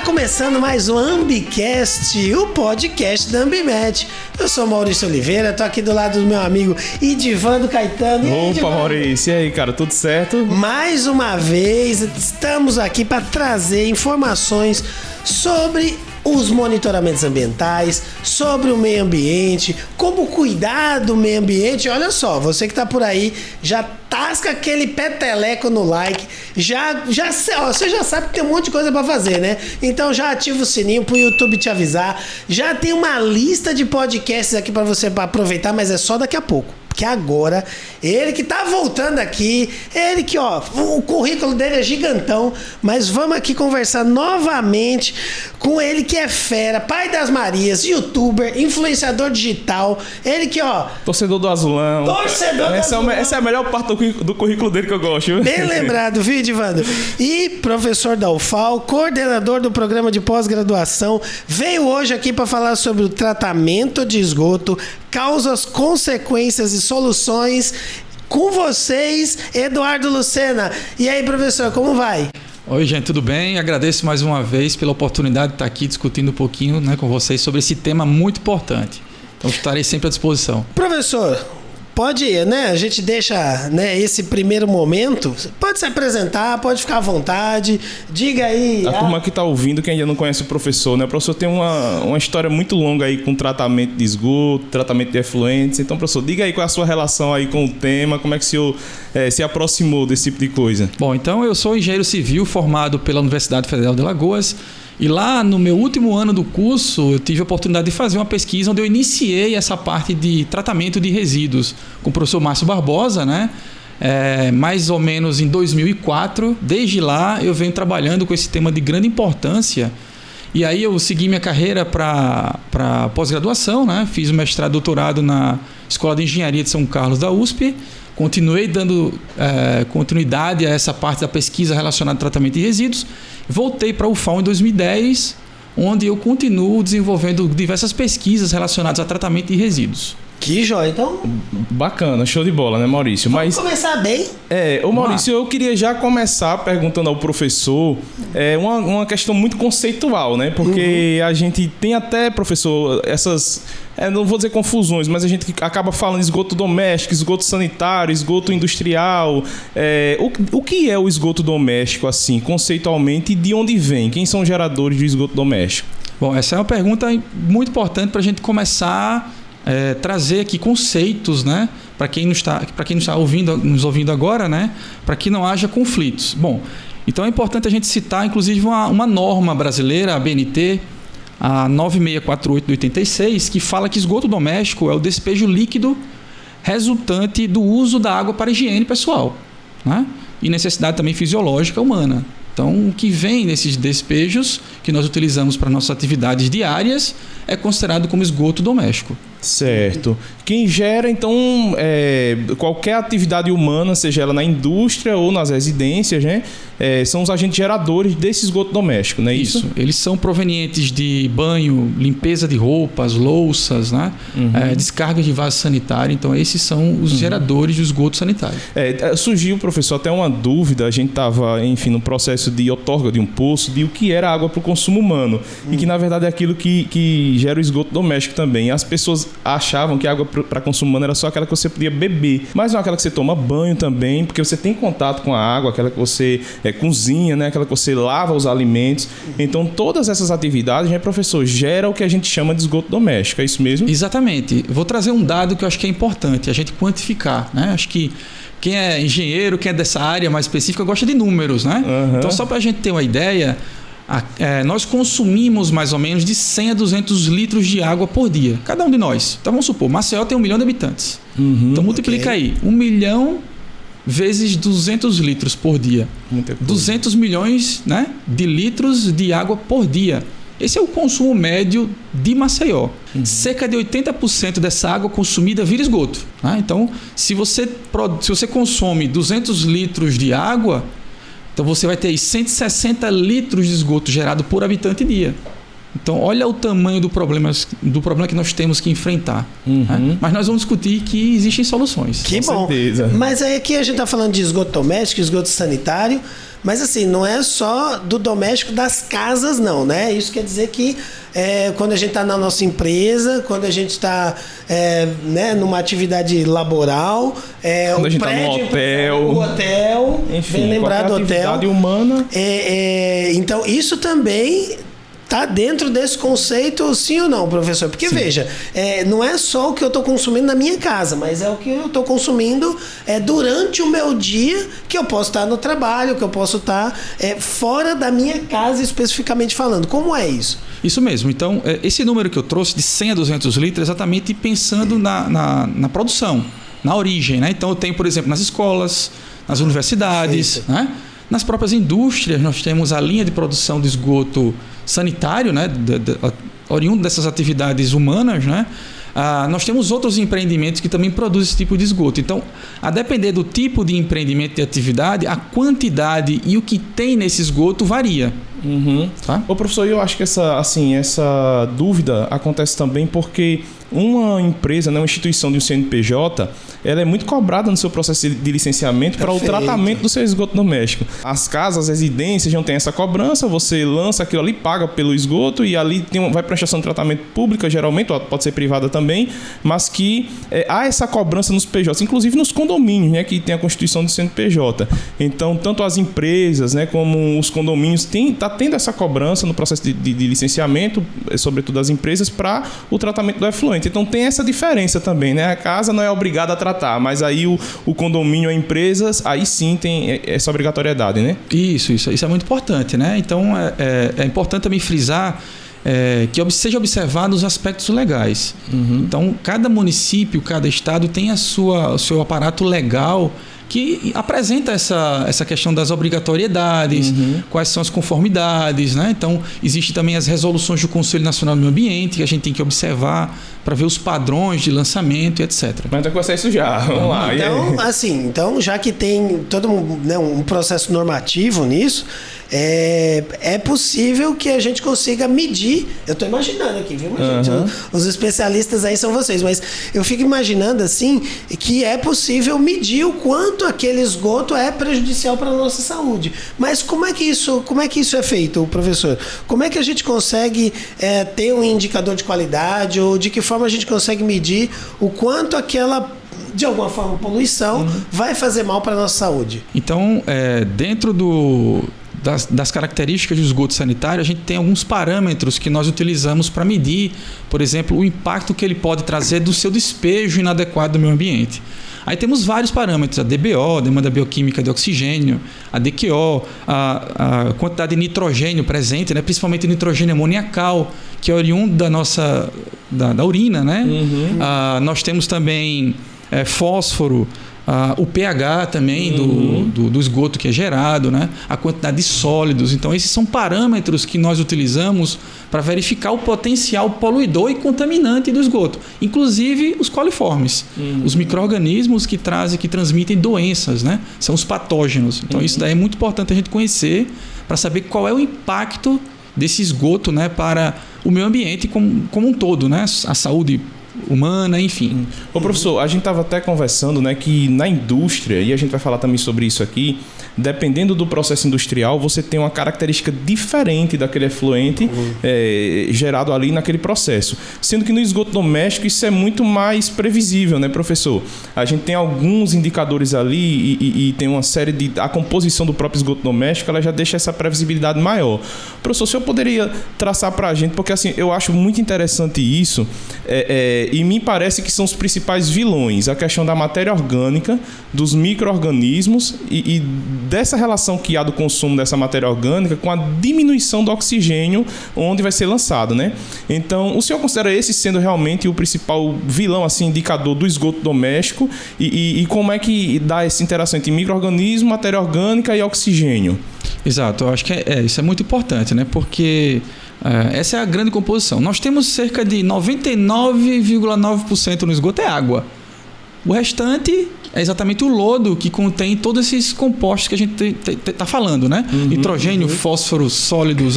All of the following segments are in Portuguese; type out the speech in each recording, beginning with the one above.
Está começando mais um Ambicast, o podcast da Ambimed. Eu sou Maurício Oliveira, tô aqui do lado do meu amigo Edivando Caetano. Opa, Maurício, e aí, cara, tudo certo? Mais uma vez, estamos aqui para trazer informações sobre os monitoramentos ambientais, sobre o meio ambiente, como cuidar do meio ambiente. Olha só, você que tá por aí, já tasca aquele peteleco no like, você já sabe que tem um monte de coisa pra fazer, né? Então já ativa o sininho pro YouTube te avisar. Já tem uma lista de podcasts aqui pra você aproveitar, mas é só daqui a pouco. Porque agora, ele que tá voltando aqui, ele que, ó, o currículo dele é gigantão, mas vamos aqui conversar novamente com ele que é fera, pai das Marias, youtuber, influenciador digital, ele que, ó... Torcedor do Azulão. Essa é a melhor parte do currículo dele que eu gosto. Bem lembrado, viu, Edivando? E professor da UFAL, coordenador do programa de pós-graduação, veio hoje aqui para falar sobre o tratamento de esgoto, causas, consequências e soluções. Com vocês, Eduardo Lucena. E aí, professor, como vai? Oi, gente, tudo bem? Agradeço mais uma vez pela oportunidade de estar aqui discutindo um pouquinho, né, com vocês sobre esse tema muito importante. Então, estarei sempre à disposição. Professor, pode ir, né? A gente deixa, né, esse primeiro momento. Pode se apresentar, pode ficar à vontade. Diga aí. A turma que está ouvindo, que ainda não conhece o professor, né? O professor tem uma história muito longa aí com tratamento de esgoto, tratamento de efluentes. Então, professor, diga aí qual é a sua relação aí com o tema, como é que o senhor se aproximou desse tipo de coisa. Bom, então eu sou engenheiro civil formado pela Universidade Federal de Alagoas. E lá no meu último ano do curso, eu tive a oportunidade de fazer uma pesquisa onde eu iniciei essa parte de tratamento de resíduos com o professor Márcio Barbosa, né? Mais ou menos em 2004. Desde lá eu venho trabalhando com esse tema de grande importância. E aí eu segui minha carreira para pós-graduação, né? Fiz o mestrado e doutorado na Escola de Engenharia de São Carlos da USP. Continuei dando continuidade a essa parte da pesquisa relacionada ao tratamento de resíduos. Voltei para a UFAL em 2010, onde eu continuo desenvolvendo diversas pesquisas relacionadas a tratamento de resíduos. Que joia, então. Bacana, show de bola, né, Maurício? Vamos começar bem. Maurício, eu queria já começar perguntando ao professor uma questão muito conceitual, né? Porque a gente tem até, professor, essas... não vou dizer confusões, mas a gente acaba falando esgoto doméstico, esgoto sanitário, esgoto industrial. O que é o esgoto doméstico, assim, conceitualmente, e de onde vem? Quem são os geradores de esgoto doméstico? Bom, essa é uma pergunta muito importante para a gente começar a trazer aqui conceitos, né? Para quem não está nos ouvindo agora, né? Para que não haja conflitos. Bom, então é importante a gente citar, inclusive, uma norma brasileira, a BNT, a 9648 de 86, que fala que esgoto doméstico é o despejo líquido resultante do uso da água para higiene pessoal, né? E necessidade também fisiológica humana. Então, o que vem nesses despejos que nós utilizamos para nossas atividades diárias é considerado como esgoto doméstico. Certo. Quem gera, então, qualquer atividade humana, seja ela na indústria ou nas residências, né? São os agentes geradores desse esgoto doméstico, não é isso? Eles são provenientes de banho, limpeza de roupas, louças, né? Descarga de vaso sanitário. Então, esses são os geradores do esgoto sanitário. Surgiu, professor, até uma dúvida. A gente estava, enfim, no processo de outorga de um poço, de o que era água para o consumo humano. E que, na verdade, é aquilo que gera o esgoto doméstico também. As pessoas achavam que a água para consumo humano era só aquela que você podia beber, mas não aquela que você toma banho também, porque você tem contato com a água, aquela que você cozinha, né? Aquela que você lava os alimentos. Então, todas essas atividades, né, professor, gera o que a gente chama de esgoto doméstico, é isso mesmo? Exatamente. Vou trazer um dado que eu acho que é importante a gente quantificar, né? Acho que quem é engenheiro, quem é dessa área mais específica, gosta de números, né? Então, só para a gente ter uma ideia, nós consumimos mais ou menos de 100 a 200 litros de água por dia, cada um de nós. Então vamos supor, Maceió tem 1 milhão de habitantes. Então multiplica aí, 1 milhão vezes 200 litros por dia. 200 milhões, né, de litros de água por dia. Esse é o consumo médio de Maceió. Cerca de 80% dessa água consumida vira esgoto, né? Então, se você consome 200 litros de água, então você vai ter aí 160 litros de esgoto gerado por habitante dia. Então, olha o tamanho do problema que nós temos que enfrentar. Né? Mas nós vamos discutir que existem soluções. Que bom. Certeza. Mas aí aqui a gente está falando de esgoto doméstico, esgoto sanitário, Mas assim, não é só do doméstico das casas, não, né? Isso quer dizer que quando a gente está na nossa empresa, quando a gente está né, numa atividade laboral, quando a gente está no hotel, enfim, bem lembrado, atividade humana. Então, isso também está dentro desse conceito, sim ou não, professor? Porque, sim, veja, não é só o que eu estou consumindo na minha casa, mas é o que eu estou consumindo durante o meu dia, que eu posso estar no trabalho, que eu posso estar fora da minha casa, especificamente falando. Como é isso? Isso mesmo. Então, esse número que eu trouxe de 100 a 200 litros, é exatamente pensando na produção, na origem, né? Então, eu tenho, por exemplo, nas escolas, nas universidades, né? Nas próprias indústrias, nós temos a linha de produção de esgoto sanitário, né, oriundo dessas atividades humanas, né? Nós temos outros empreendimentos que também produzem esse tipo de esgoto. Então, a depender do tipo de empreendimento de atividade, a quantidade e o que tem nesse esgoto varia. Uhum. Tá? Ô, professor, eu acho que essa dúvida acontece também porque uma empresa, né, uma instituição de um CNPJ, ela é muito cobrada no seu processo de licenciamento para o tratamento do seu esgoto doméstico. As casas, as residências não têm essa cobrança, você lança aquilo ali, paga pelo esgoto e ali vai para a estação de tratamento pública, geralmente, pode ser privada também, mas que há essa cobrança nos PJs, inclusive nos condomínios, né, que tem a constituição do CNPJ. Então, tanto as empresas, né, como os condomínios está tendo essa cobrança no processo de licenciamento, sobretudo das empresas, para o tratamento do efluente. Então tem essa diferença também, né? A casa não é obrigada a tratar, mas aí o condomínio, a empresas, aí sim tem essa obrigatoriedade, né? Isso é muito importante, né? Então é importante também frisar que seja observado os aspectos legais. Uhum. Então cada município, cada estado tem o seu aparato legal que apresenta essa questão das obrigatoriedades, uhum, quais são as conformidades, né? Então, existem também as resoluções do Conselho Nacional do Meio Ambiente, que a gente tem que observar para ver os padrões de lançamento e etc. Mas vai começar isso já, vamos lá. Então, já que tem todo um processo normativo nisso, é possível que a gente consiga medir. Eu estou imaginando aqui, viu, gente? Os especialistas aí são vocês, mas eu fico imaginando assim que é possível medir o quanto aquele esgoto é prejudicial para a nossa saúde. Mas como é que isso é feito, professor? Como é que a gente consegue ter um indicador de qualidade, ou de que forma a gente consegue medir o quanto aquela, de alguma forma, poluição vai fazer mal para a nossa saúde? Então, dentro das características do esgoto sanitário, a gente tem alguns parâmetros que nós utilizamos para medir, por exemplo, o impacto que ele pode trazer do seu despejo inadequado do meio ambiente. Aí temos vários parâmetros, a DBO, demanda bioquímica de oxigênio, a DQO, a quantidade de nitrogênio presente, né? Principalmente nitrogênio amoniacal, que é oriundo da urina, né? Uhum. Nós temos também fósforo, o pH também do esgoto que é gerado, né? A quantidade de sólidos. Então, esses são parâmetros que nós utilizamos para verificar o potencial poluidor e contaminante do esgoto, inclusive os coliformes, os micro-organismos que transmitem doenças, né? São os patógenos. Então, isso daí é muito importante a gente conhecer para saber qual é o impacto desse esgoto, né, para o meio ambiente como um todo, né? A saúde humana, enfim. Ô, professor, a gente estava até conversando, né, que na indústria, e a gente vai falar também sobre isso aqui, dependendo do processo industrial, você tem uma característica diferente daquele efluente gerado ali naquele processo. Sendo que no esgoto doméstico isso é muito mais previsível, né, professor? A gente tem alguns indicadores ali e tem uma série de... A composição do próprio esgoto doméstico, ela já deixa essa previsibilidade maior. Professor, o senhor poderia traçar para a gente, porque assim, eu acho muito interessante isso, e me parece que são os principais vilões, a questão da matéria orgânica, dos micro-organismos e dessa relação que há do consumo dessa matéria orgânica com a diminuição do oxigênio onde vai ser lançado, né? Então, o senhor considera esse sendo realmente o principal vilão, assim, indicador do esgoto doméstico e como é que dá essa interação entre micro-organismo, matéria orgânica e oxigênio? Exato, eu acho que isso é muito importante, né? Porque essa é a grande composição. Nós temos cerca de 99,9% no esgoto é água. O restante é exatamente o lodo que contém todos esses compostos que a gente está falando, né? Nitrogênio, fósforo, sólidos,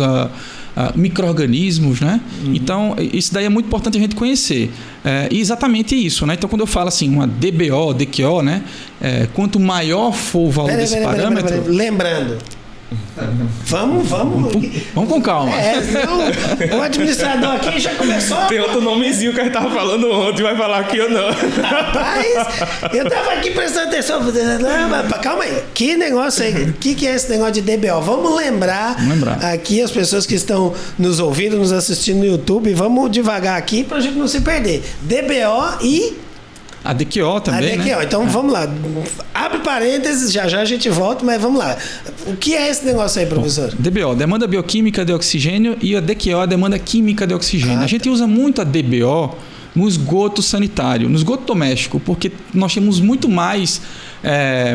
micro-organismos, né? Então, isso daí é muito importante a gente conhecer. E exatamente isso, né? Então, quando eu falo assim, uma DBO, DQO, né? Quanto maior for o valor desse parâmetro... Lembrando, Vamos com calma. Senão, o administrador aqui já começou. Tem outro nomezinho que a gente tava falando ontem, vai falar aqui ou não? Rapaz, eu tava aqui prestando atenção. Não, mas calma aí. Que negócio aí? O que é esse negócio de DBO? Vamos lembrar aqui as pessoas que estão nos ouvindo, nos assistindo no YouTube. Vamos devagar aqui pra gente não se perder. DBO e... A DQO também, né? Então vamos lá. Abre parênteses, já a gente volta, mas vamos lá. O que é esse negócio aí, professor? Bom, DBO, demanda bioquímica de oxigênio, e a DQO, a demanda química de oxigênio. A gente usa muito a DBO no esgoto sanitário, no esgoto doméstico, porque nós temos muito mais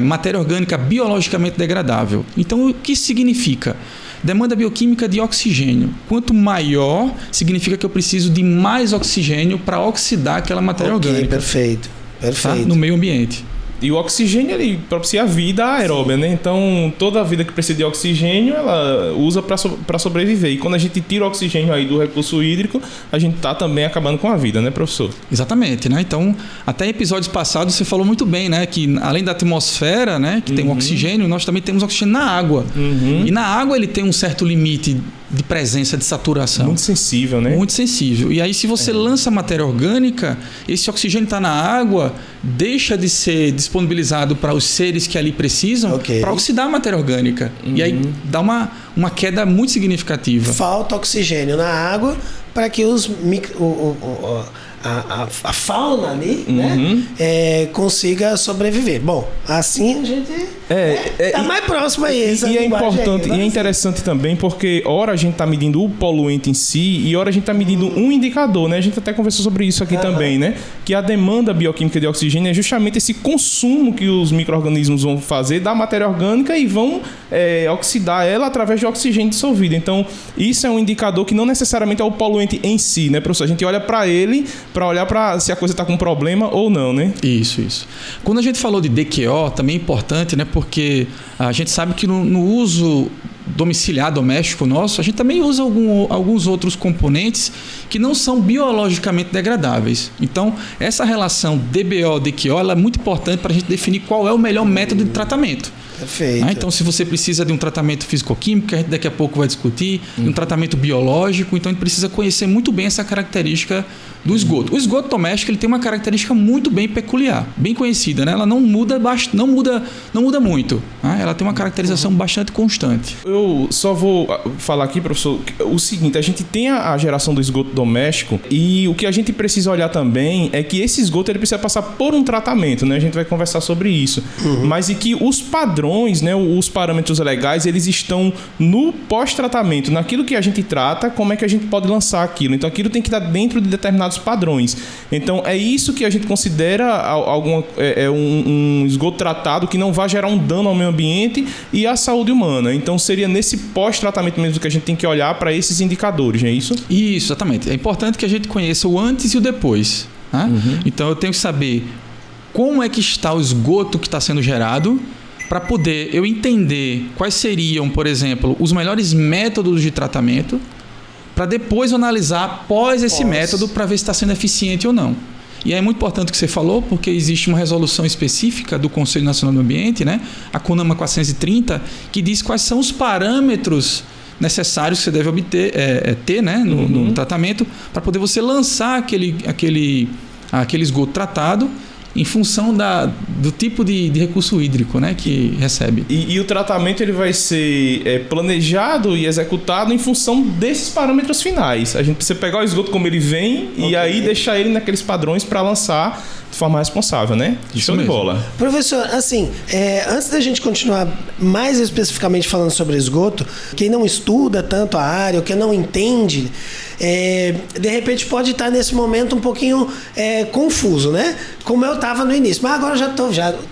matéria orgânica biologicamente degradável. Então, o que significa? Demanda bioquímica de oxigênio. Quanto maior, significa que eu preciso de mais oxigênio para oxidar aquela matéria orgânica. Perfeito. Tá? No meio ambiente. E o oxigênio, ele propicia a vida aeróbia, né? Então, toda a vida que precisa de oxigênio, ela usa para sobreviver. E quando a gente tira o oxigênio aí do recurso hídrico, a gente tá também acabando com a vida, né, professor? Exatamente, né? Então, até em episódios passados você falou muito bem, né? Que além da atmosfera, né? Que tem o oxigênio, nós também temos oxigênio na água. E na água ele tem um certo limite de presença, de saturação. Muito sensível, né? Muito sensível. E aí, se você lança matéria orgânica, esse oxigênio está na água, deixa de ser disponibilizado para os seres que ali precisam para oxidar a matéria orgânica. E aí dá uma queda muito significativa. Falta oxigênio na água para que a fauna ali, né, consiga sobreviver. Bom, assim a gente tá mais próximo aí. E é importante, e é interessante também porque ora a gente está medindo o poluente em si e ora a gente está medindo um indicador, né? A gente até conversou sobre isso aqui também, né? Que a demanda bioquímica de oxigênio é justamente esse consumo que os micro-organismos vão fazer da matéria orgânica e vão oxidar ela através de oxigênio dissolvido. Então, isso é um indicador que não necessariamente é o poluente em si, né, professor? A gente olha para ele para olhar para se a coisa está com problema ou não, né? Isso. Quando a gente falou de DQO, também é importante, né? Porque a gente sabe que no uso domiciliar, doméstico nosso, a gente também usa alguns outros componentes que não são biologicamente degradáveis. Então, essa relação DBO-DQO ela é muito importante para a gente definir qual é o melhor método de tratamento. Perfeito. Então, se você precisa de um tratamento físico-químico, a gente daqui a pouco vai discutir, um tratamento biológico, então a gente precisa conhecer muito bem essa característica do esgoto. O esgoto doméstico ele tem uma característica muito bem peculiar, bem conhecida, né? Ela não muda muito, né? Ela tem uma caracterização bastante constante. Eu só vou falar aqui, professor, o seguinte, a gente tem a geração do esgoto doméstico e o que a gente precisa olhar também é que esse esgoto ele precisa passar por um tratamento, né? A gente vai conversar sobre isso, mas e que os padrões, né, os parâmetros legais, eles estão no pós-tratamento, naquilo que a gente trata, como é que a gente pode lançar aquilo. Então, aquilo tem que estar dentro de determinados padrões. Então, é isso que a gente considera um esgoto tratado que não vai gerar um dano ao meio ambiente e à saúde humana. Então, seria nesse pós-tratamento mesmo que a gente tem que olhar para esses indicadores, não é isso? Isso, exatamente. É importante que a gente conheça o antes e o depois, né? Então, eu tenho que saber como é que está o esgoto que está sendo gerado, para poder eu entender quais seriam, por exemplo, os melhores métodos de tratamento, para depois analisar após esse método para ver se está sendo eficiente ou não. E é muito importante o que você falou, porque existe uma resolução específica do Conselho Nacional do Ambiente, né? A CONAMA 430, que diz quais são os parâmetros necessários que você deve ter, né? no tratamento, para poder você lançar aquele esgoto tratado em função do tipo de recurso hídrico, né, que recebe. E o tratamento ele vai ser planejado e executado em função desses parâmetros finais. A gente precisa pegar o esgoto como ele vem e aí deixar ele naqueles padrões para lançar de forma responsável, né? Show de bola. Professor, assim, antes da gente continuar mais especificamente falando sobre esgoto, quem não estuda tanto a área, ou quem não entende, de repente pode estar nesse momento um pouquinho confuso, né? Como eu estava no início, mas agora já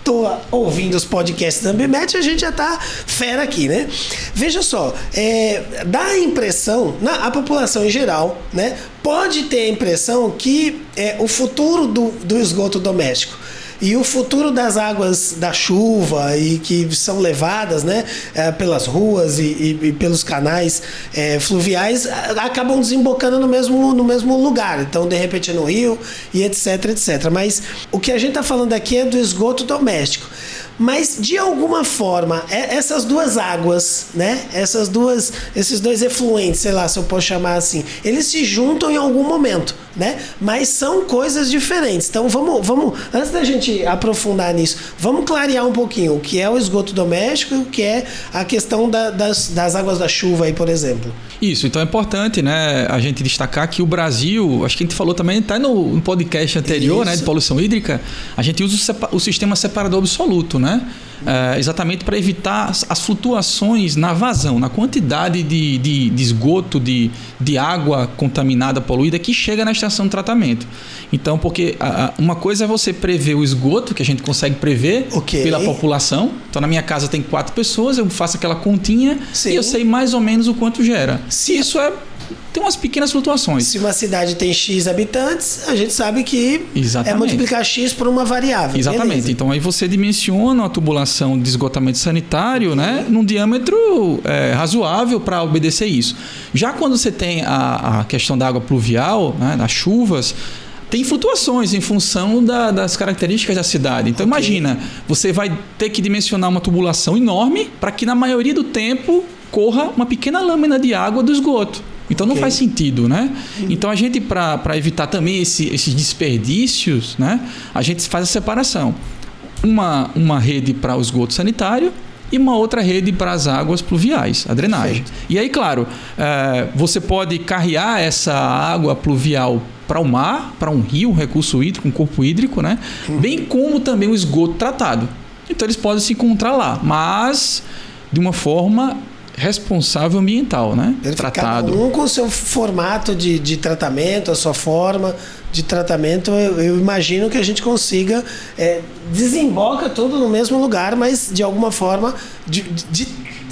tô ouvindo os podcasts da Ambimet, a gente já tá fera aqui, né? Veja só, dá a impressão, a população em geral, né, pode ter a impressão que o futuro do esgoto doméstico e o futuro das águas da chuva e que são levadas, né, pelas ruas e pelos canais fluviais acabam desembocando no mesmo lugar. Então, de repente, no rio e etc. Mas o que a gente está falando aqui é do esgoto doméstico. Mas, de alguma forma, essas duas águas, né? Esses dois efluentes, sei lá, se eu posso chamar assim, eles se juntam em algum momento, né? Mas são coisas diferentes. Então, vamos antes da gente aprofundar nisso, vamos clarear um pouquinho o que é o esgoto doméstico e o que é a questão das águas da chuva aí, por exemplo. Isso, então é importante, né, a gente destacar que o Brasil, acho que a gente falou também, até no podcast anterior, né, de poluição hídrica, a gente usa o sistema separador absoluto, né? Exatamente para evitar as flutuações na vazão, na quantidade de esgoto, de água contaminada, poluída que chega na estação de tratamento. Então, porque uma coisa é você prever o esgoto, que a gente consegue prever pela população. Então, na minha casa tem 4 pessoas, eu faço aquela continha e eu sei mais ou menos o quanto gera. Isso tem umas pequenas flutuações. Se uma cidade tem X habitantes, a gente sabe que é multiplicar X por uma variável. Exatamente. Beleza. Então aí você dimensiona a tubulação de esgotamento sanitário, né, num diâmetro razoável para obedecer isso. Já quando você tem a questão da água pluvial, né, das chuvas, tem flutuações em função das características da cidade. Então imagina, você vai ter que dimensionar uma tubulação enorme para que na maioria do tempo corra uma pequena lâmina de água do esgoto. Então não faz sentido, né? Então a gente, para evitar também esses desperdícios, né, a gente faz a separação. Uma rede para o esgoto sanitário e uma outra rede para as águas pluviais, a drenagem. Perfeito. E aí, claro, você pode carrear essa água pluvial para o mar, para um rio, um recurso hídrico, um corpo hídrico, né? Bem como também o esgoto tratado. Então eles podem se encontrar lá, mas de uma forma responsável ambiental, né? Tratado. Cada um com o seu formato de tratamento, a sua forma de tratamento, eu imagino que a gente consiga desemboca tudo no mesmo lugar, mas de alguma forma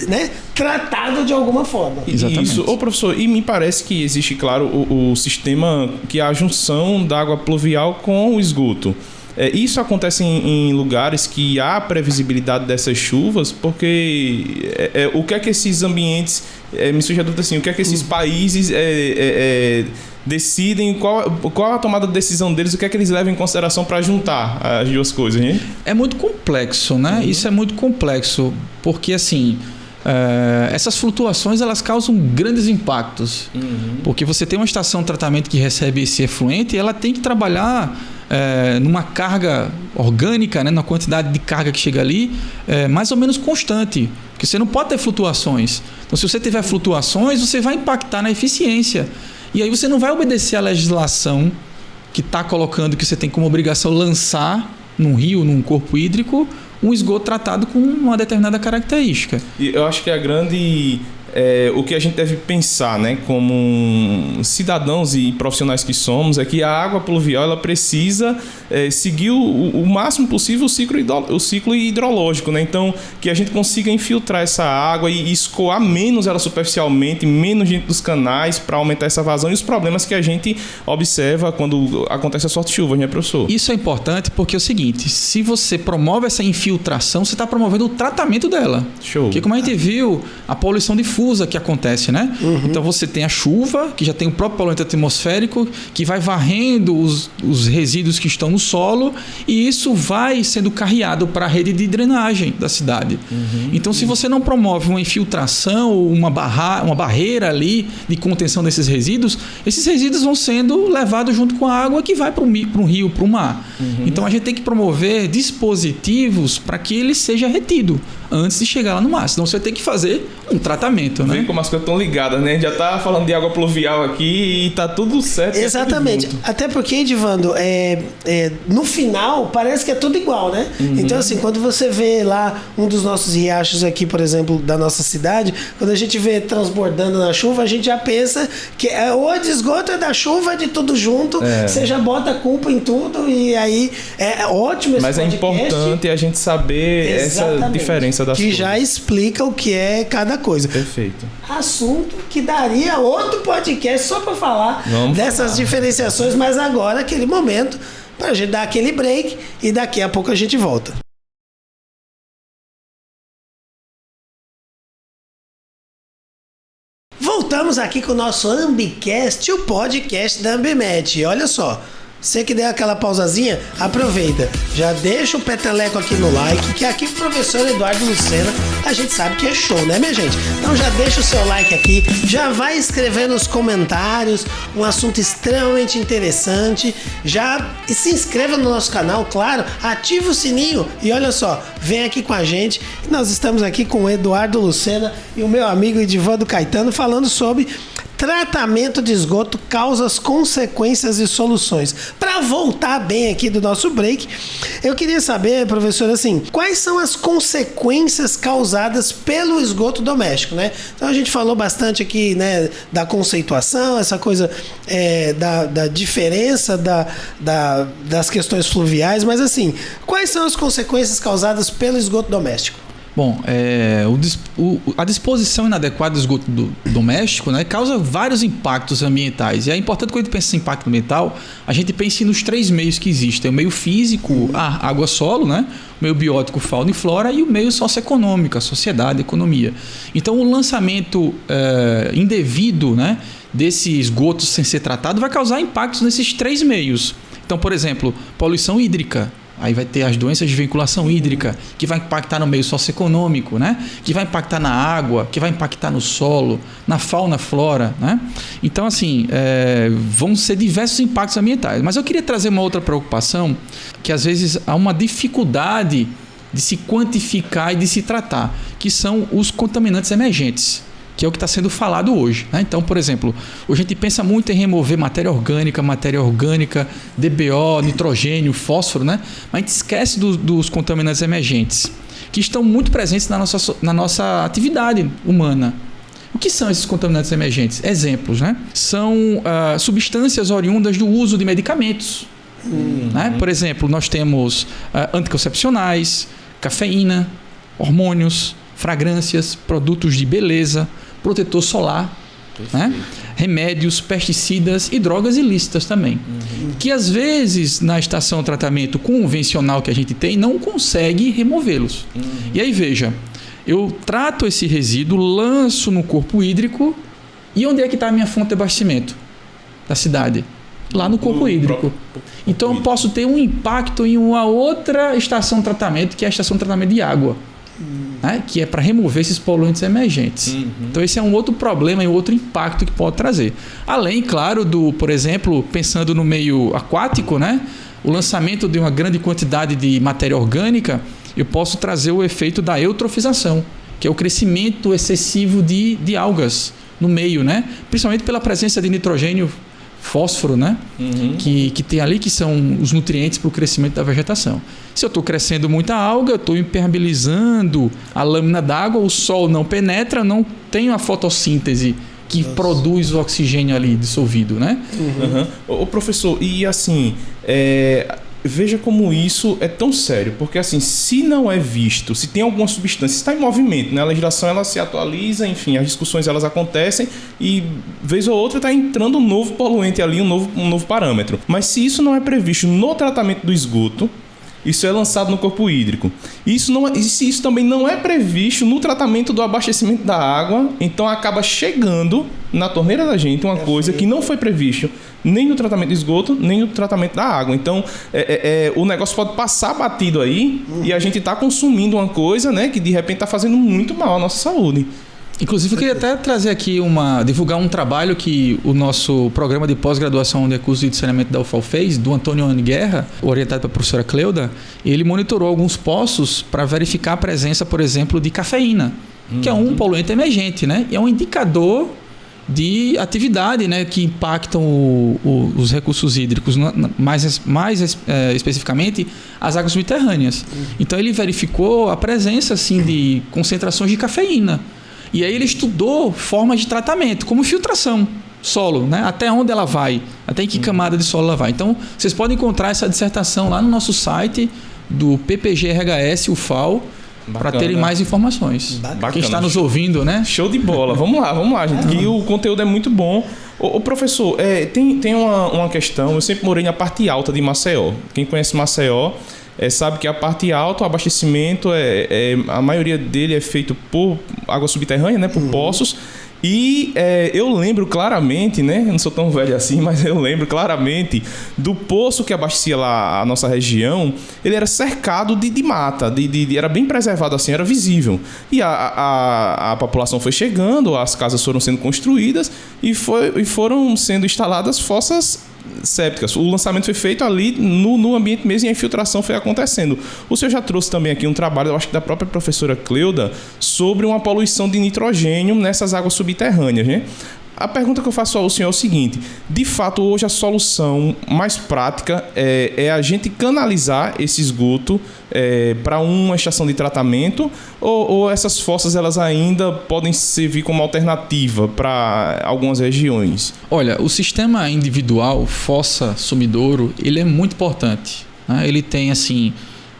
né, tratado de alguma forma. Exatamente. Isso. Ô, professor, e me parece que existe, claro, o sistema que é a junção da água pluvial com o esgoto. Isso acontece em lugares que há previsibilidade dessas chuvas, porque o que é que esses ambientes, me surge a dúvida assim, o que é que esses países decidem, qual a tomada de decisão deles, o que é que eles levam em consideração para juntar as duas coisas, hein? É muito complexo, né? Isso é muito complexo, porque assim, essas flutuações elas causam grandes impactos, porque você tem uma estação de tratamento que recebe esse efluente e ela tem que trabalhar numa carga orgânica, né, na quantidade de carga que chega ali, mais ou menos constante, porque você não pode ter flutuações. Então, se você tiver flutuações, você vai impactar na eficiência. E aí você não vai obedecer à legislação que está colocando que você tem como obrigação lançar num rio, num corpo hídrico, um esgoto tratado com uma determinada característica. E eu acho que a grande... o que a gente deve pensar, né, como cidadãos e profissionais que somos, é que a água pluvial ela precisa seguir o máximo possível o ciclo hidrológico, né? Então, que a gente consiga infiltrar essa água e escoar menos ela superficialmente, menos dentro dos canais, para aumentar essa vazão e os problemas que a gente observa quando acontece as fortes chuvas, né, professor? Isso é importante porque é o seguinte, se você promove essa infiltração, você está promovendo o tratamento dela. Show. Porque como a gente viu, a poluição difusa que acontece, né? Então você tem a chuva, que já tem o próprio poluente atmosférico, que vai varrendo os resíduos que estão no solo, e isso vai sendo carreado para a rede de drenagem da cidade. Então, se você não promove uma infiltração, uma barreira ali de contenção desses resíduos, esses resíduos vão sendo levados junto com a água que vai para um rio, para o mar. Então, a gente tem que promover dispositivos para que ele seja retido antes de chegar lá no mar. Senão você tem que fazer um tratamento, né? Vê como as coisas estão ligadas, né? A gente já tá falando de água pluvial aqui e tá tudo certo. Exatamente. Até porque, Edivando, no final parece que é tudo igual, né? Então, assim, quando você vê lá um dos nossos riachos aqui, por exemplo, da nossa cidade, quando a gente vê transbordando na chuva, a gente já pensa que ou de esgoto é da chuva, é de tudo junto, você já bota a culpa em tudo e aí é ótimo esse Mas podcast. É importante a gente saber essa diferença das coisas. Que já explica o que é cada coisa. Perfeito. Assunto que daria outro podcast só para falar dessas diferenciações, mas agora aquele momento para a gente dar aquele break e daqui a pouco a gente volta. Voltamos aqui com o nosso Ambicast, o podcast da Ambimed. Olha só, você que deu aquela pausazinha, aproveita. Já deixa o peteleco aqui no like, que aqui o professor Eduardo Lucena, a gente sabe que é show, né, minha gente? Então já deixa o seu like aqui, já vai escrever nos comentários um assunto extremamente interessante, e se inscreva no nosso canal, claro, ativa o sininho e olha só, vem aqui com a gente. Nós estamos aqui com o Eduardo Lucena e o meu amigo Edivando Caetano falando sobre tratamento de esgoto, causas, consequências e soluções. Para voltar bem aqui do nosso break, eu queria saber, professor, assim, quais são as consequências causadas pelo esgoto doméstico, né? Então a gente falou bastante aqui, né, da conceituação, essa coisa da diferença das questões fluviais, mas assim, quais são as consequências causadas pelo esgoto doméstico? Bom, a disposição inadequada do esgoto doméstico, né, causa vários impactos ambientais. E é importante, quando a gente pensa em impacto ambiental, a gente pense nos 3 meios que existem. O meio físico, água, solo, né? O meio biótico, fauna e flora, e o meio socioeconômico, a sociedade, a economia. Então, o lançamento indevido, né, desse esgoto sem ser tratado vai causar impactos nesses 3 meios. Então, por exemplo, poluição hídrica. Aí vai ter as doenças de vinculação hídrica, que vai impactar no meio socioeconômico, né? Que vai impactar na água, que vai impactar no solo, na fauna, flora, né? Então, assim, vão ser diversos impactos ambientais. Mas eu queria trazer uma outra preocupação, que às vezes há uma dificuldade de se quantificar e de se tratar, que são os contaminantes emergentes, que é o que está sendo falado hoje, né? Então, por exemplo, hoje a gente pensa muito em remover matéria orgânica, DBO, nitrogênio, fósforo, né? Mas a gente esquece dos contaminantes emergentes, que estão muito presentes na nossa atividade humana. O que são esses contaminantes emergentes? Exemplos, né? São substâncias oriundas do uso de medicamentos. Né? Por exemplo, nós temos anticoncepcionais, cafeína, hormônios, fragrâncias, produtos de beleza, protetor solar, né? Remédios, pesticidas e drogas ilícitas também. Que às vezes na estação de tratamento convencional que a gente tem não consegue removê-los. E aí veja, eu trato esse resíduo, lanço no corpo hídrico, e onde é que está a minha fonte de abastecimento da cidade? Lá no corpo hídrico. Então eu posso ter um impacto em uma outra estação de tratamento, que é a estação de tratamento de água. Né? Que é para remover esses poluentes emergentes. Então esse é um outro problema e um outro impacto que pode trazer. Além, claro, por exemplo, pensando no meio aquático, né? O lançamento de uma grande quantidade de matéria orgânica, eu posso trazer o efeito da eutrofização, que é o crescimento excessivo de algas no meio, né? Principalmente pela presença de nitrogênio, fósforo, né? Que tem ali, que são os nutrientes para o crescimento da vegetação. Se eu estou crescendo muita alga, eu estou impermeabilizando a lâmina d'água, o sol não penetra, não tem a fotossíntese que produz o oxigênio ali dissolvido, né? Ô, professor, e assim, veja como isso é tão sério, porque assim, se não é visto, se tem alguma substância, está em movimento, né? A legislação ela se atualiza, enfim, as discussões elas acontecem e vez ou outra está entrando um novo poluente ali, um novo parâmetro. Mas se isso não é previsto no tratamento do esgoto, isso é lançado no corpo hídrico. E se isso também não é previsto no tratamento do abastecimento da água, então acaba chegando na torneira da gente uma coisa que não foi previsto nem no tratamento do esgoto, nem no tratamento da água. Então, o negócio pode passar batido aí e a gente está consumindo uma coisa, né, que de repente está fazendo muito mal à nossa saúde. Inclusive, eu queria até trazer aqui divulgar um trabalho que o nosso programa de pós-graduação de curso de saneamento da UFAL fez, do Antônio Ana Guerra, orientado pela professora Cleuda. Ele monitorou alguns poços para verificar a presença, por exemplo, de cafeína, que é um poluente emergente, né? E é um indicador de atividade, né, que impactam os recursos hídricos, mais especificamente as águas subterrâneas. Então ele verificou a presença assim, de concentrações de cafeína. E aí ele estudou formas de tratamento, como filtração, solo, né? Até onde ela vai, até em que camada de solo ela vai. Então, vocês podem encontrar essa dissertação lá no nosso site do PPG-RHS, UFAL, para terem mais informações. Bacana. Quem está nos ouvindo, né? Show de bola. Vamos lá, gente, que o conteúdo é muito bom. Ô professor, tem uma questão, eu sempre morei na parte alta de Maceió. Quem conhece Maceió sabe que a parte alta, o abastecimento, a maioria dele é feito por água subterrânea, né, por poços. E eu lembro claramente, né? Eu não sou tão velho assim, mas eu lembro claramente do poço que abastecia lá a nossa região. Ele era cercado de mata, era bem preservado assim, era visível. E a população foi chegando, as casas foram sendo construídas e foram sendo instaladas fossas sépticas. O lançamento foi feito ali no ambiente mesmo e a infiltração foi acontecendo. O senhor já trouxe também aqui um trabalho, eu acho que da própria professora Cleuda, sobre uma poluição de nitrogênio nessas águas subterrâneas, né? A pergunta que eu faço ao senhor é o seguinte: de fato, hoje a solução mais prática é a gente canalizar esse esgoto para uma estação de tratamento ou essas fossas elas ainda podem servir como alternativa para algumas regiões? Olha, o sistema individual, fossa, sumidouro, ele é muito importante, né? Ele tem